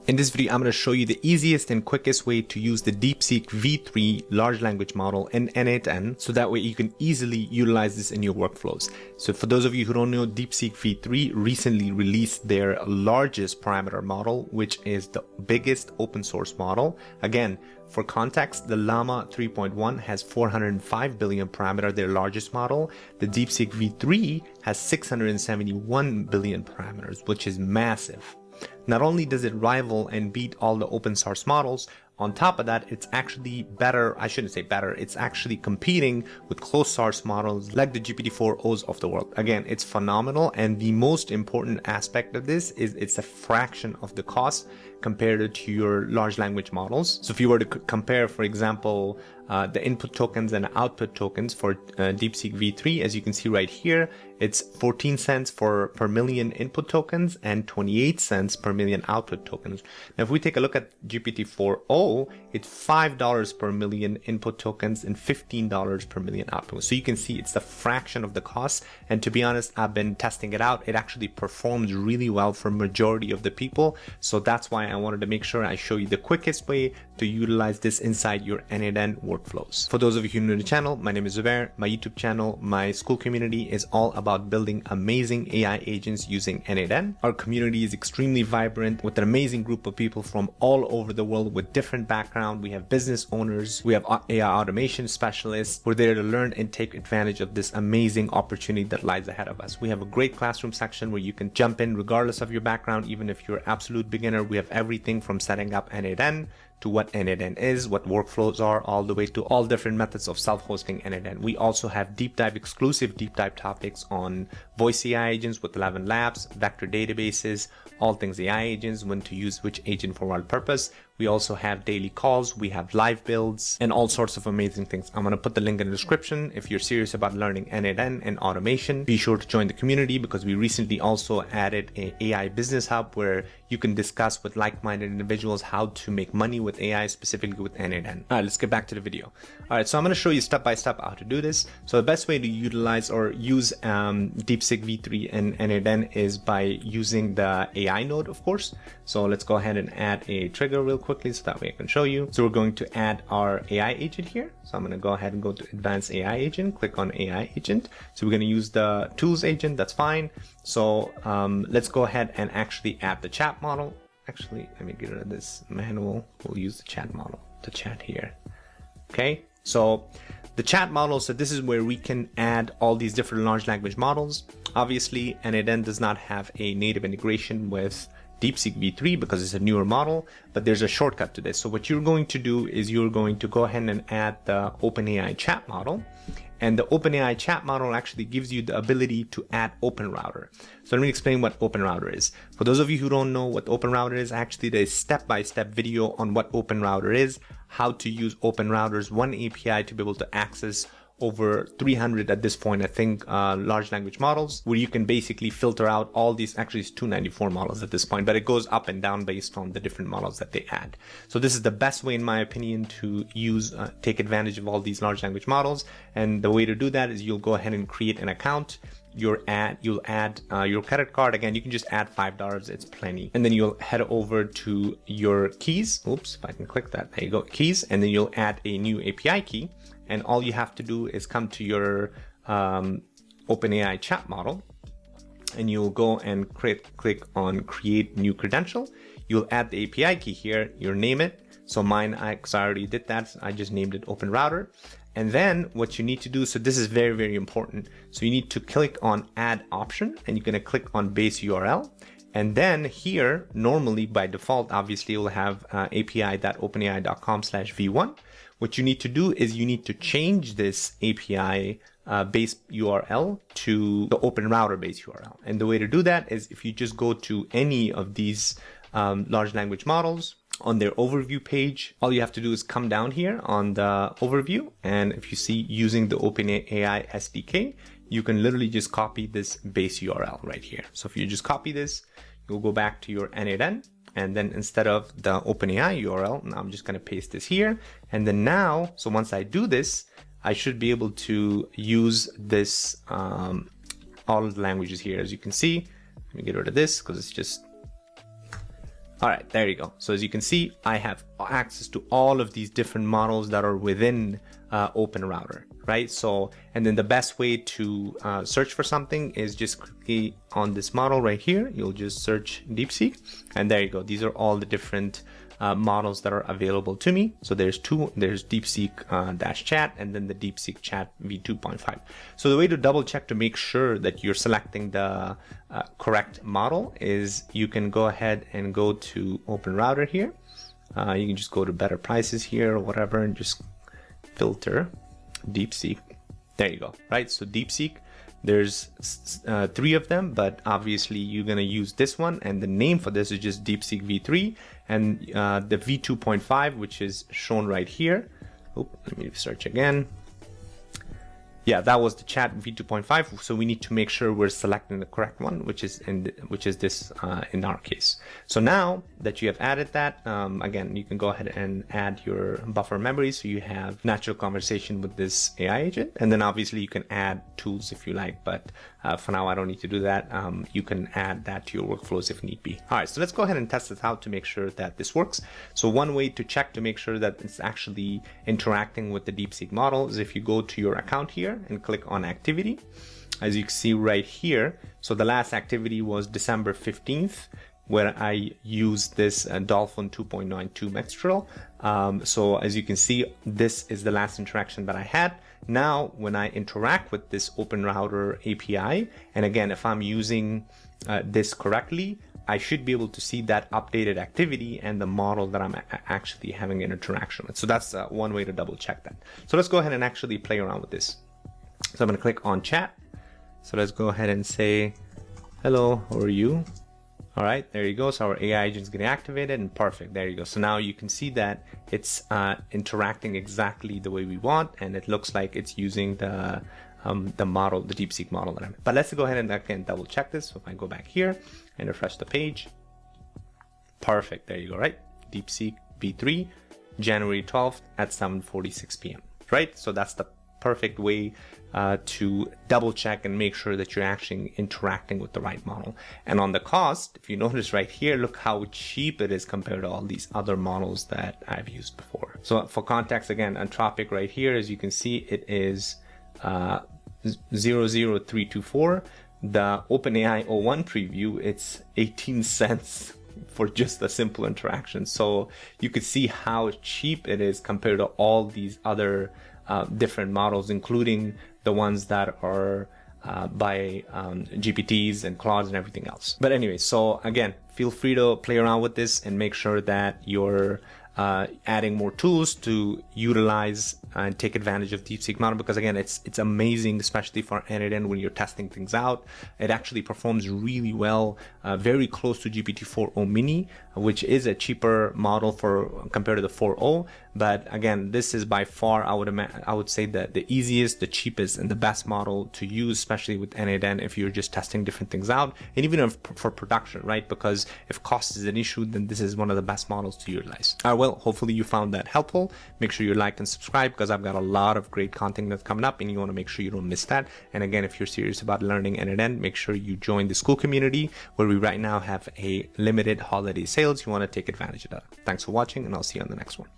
In this video, I'm going to show you the easiest and quickest way to use the Deepseek V3 large language model in n8n, so that way you can easily utilize this in your workflows. So for those of you who don't know, Deepseek V3 recently released their largest parameter model, which is the biggest open source model. Again, for context, the Llama 3.1 has 405 billion parameter, their largest model. The Deepseek V3 has 671 billion parameters, which is massive. Not only does it rival and beat all the open source models, on top of that, it's actually better. I shouldn't say better. It's actually competing with closed source models like the GPT-4os of the world. Again, it's phenomenal. And the most important aspect of this is it's a fraction of the cost compared to your large language models. So if you were to compare, for example, the input tokens and output tokens for Deepseek V3, as you can see right here, it's 14 cents per million input tokens and 28 cents per million output tokens. Now, if we take a look at GPT-4o, it's $5 per million input tokens and $15 per million output. So you can see it's a fraction of the cost. And to be honest, I've been testing it out. It actually performs really well for majority of the people. So that's why I wanted to make sure I show you the quickest way to utilize this inside your n8n workflows. For those of you who are new to the channel, my name is Zubair. My YouTube channel, my school community is all about building amazing AI agents using n8n. Our community is extremely vibrant with an amazing group of people from all over the world with different backgrounds. We have business owners, we have AI automation specialists. We're there to learn and take advantage of this amazing opportunity that lies ahead of us. We have a great classroom section where you can jump in regardless of your background. Even if you're an absolute beginner, we have everything from setting up n8n to what n8n is, what workflows are, all the way to all different methods of self-hosting n8n. We also have exclusive deep dive topics on voice AI agents with 11 labs, vector databases, all things AI agents, when to use which agent for what purpose. We also have daily calls, we have live builds, and all sorts of amazing things. I'm going to put the link in the description. If you're serious about learning n8n and automation, be sure to join the community, because we recently also added an AI business hub where you can discuss with like-minded individuals how to make money with AI, specifically with n8n. All right, let's get back to the video. All right, so I'm going to show you step by step how to do this. So the best way to utilize or use Deepseek V3 and n8n is by using the AI node, of course. So let's go ahead and add a trigger real quickly so that way I can show you. So we're going to add our AI agent here. So I'm going to go ahead and go to advanced AI agent, click on AI agent. So we're going to use the tools agent. That's fine. So let's go ahead and actually add the chat model. Actually, let me get rid of this manual. We'll use the chat model, the chat here. Okay. So the chat model, so this is where we can add all these different large language models. Obviously, n8n does not have a native integration with Deepseek V3 because it's a newer model, but there's a shortcut to this. So what you're going to do is you're going to go ahead and add the OpenAI chat model. And the OpenAI chat model actually gives you the ability to add OpenRouter. So let me explain what OpenRouter is. For those of you who don't know what OpenRouter is, actually there's step-by-step video on what OpenRouter is, how to use OpenRouter's one API to be able to access over 300 at this point, I think, large language models, where you can basically filter out all these. Actually, it's 294 models at this point, but it goes up and down based on the different models that they add. So this is the best way, in my opinion, to use, take advantage of all these large language models. And the way to do that is you'll go ahead and create an account. You'll add your credit card. Again, you can just add $5, it's plenty. And then you'll head over to your keys. Oops, if I can click that, there you go, keys. And then you'll add a new API key. And all you have to do is come to your OpenAI chat model, and you'll go and click on create new credential. You'll add the API key here, you'll name it. So mine, because I already did that, I just named it OpenRouter. And then what you need to do, so this is very, very important. So you need to click on add option, and you're going to click on base URL. And then here, normally by default, obviously you'll have api.openai.com/v1. What you need to do is you need to change this API base URL to the OpenRouter base URL. And the way to do that is if you just go to any of these large language models on their overview page, all you have to do is come down here on the overview. And if you see using the OpenAI SDK, you can literally just copy this base URL right here. So if you just copy this, you'll go back to your n8n. And then instead of the OpenAI URL, now I'm just going to paste this here. And then now, so once I do this, I should be able to use this, all of the languages here. As you can see, let me get rid of this because it's just All right, there you go. So as you can see, I have access to all of these different models that are within Open Router, right? So, and then the best way to search for something is just click on this model right here. You'll just search DeepSeek, and there you go. These are all the different models that are available to me. So there's DeepSeek dash chat, and then the DeepSeek chat v2.5. So the way to double check to make sure that you're selecting the correct model is you can go ahead and go to Open Router here. You can just go to better prices here or whatever and just filter DeepSeek. There you go, right? So DeepSeek, there's 3 of them, but obviously you're going to use this one, and the name for this is just Deepseek V3, and the v2.5, which is shown right here. Oh, let me search again. Yeah, that was the chat v2.5. So we need to make sure we're selecting the correct one, which is this in our case. So now that you have added that, again, you can go ahead and add your buffer memory. So you have natural conversation with this AI agent, and then obviously you can add tools if you like, but for now I don't need to do that. You can add that to your workflows if need be. All right, so let's go ahead and test this out to make sure that this works. So one way to check to make sure that it's actually interacting with the DeepSeek model is if you go to your account here and click on activity. As you can see right here, so the last activity was December 15th, where I used this Dolphin 2.92 Mextral. So as you can see, this is the last interaction that I had. Now, when I interact with this Open Router API, and again, if I'm using this correctly, I should be able to see that updated activity and the model that I'm actually having an interaction with. So that's one way to double check that. So let's go ahead and actually play around with this. So I'm going to click on chat. So let's go ahead and say, hello, how are you? All right, there you go. So our AI agent is getting activated, and perfect. There you go. So now you can see that it's interacting exactly the way we want, and it looks like it's using the model, the DeepSeek model that I'm. But let's go ahead and again double check this. So if I go back here and refresh the page, perfect. There you go. Right, DeepSeek V3, January 12th at 7:46 p.m. Right. So that's the perfect way to double check and make sure that you're actually interacting with the right model. And on the cost, if you notice right here, look how cheap it is compared to all these other models that I've used before. So for context, again, Anthropic right here, as you can see, it is 00324. The OpenAI 01 preview, it's 18 cents for just a simple interaction. So you could see how cheap it is compared to all these other different models, including the ones that are by GPTs and Claudes and everything else. But anyway, so again, feel free to play around with this and make sure that you're adding more tools to utilize and take advantage of DeepSeek model, because again, it's amazing, especially for n8n when you're testing things out. It actually performs really well, very close to GPT-4o Mini, which is a cheaper model compared to the 4o. But again, this is by far, I would say that the easiest, the cheapest, and the best model to use, especially with n8n if you're just testing different things out, and even for production, right? Because if cost is an issue, then this is one of the best models to utilize. Well, hopefully you found that helpful. Make sure you like and subscribe, because I've got a lot of great content that's coming up, and you want to make sure you don't miss that. And again, if you're serious about learning n8n, make sure you join the school community, where we right now have a limited holiday sales. You want to take advantage of that. Thanks for watching, and I'll see you on the next one.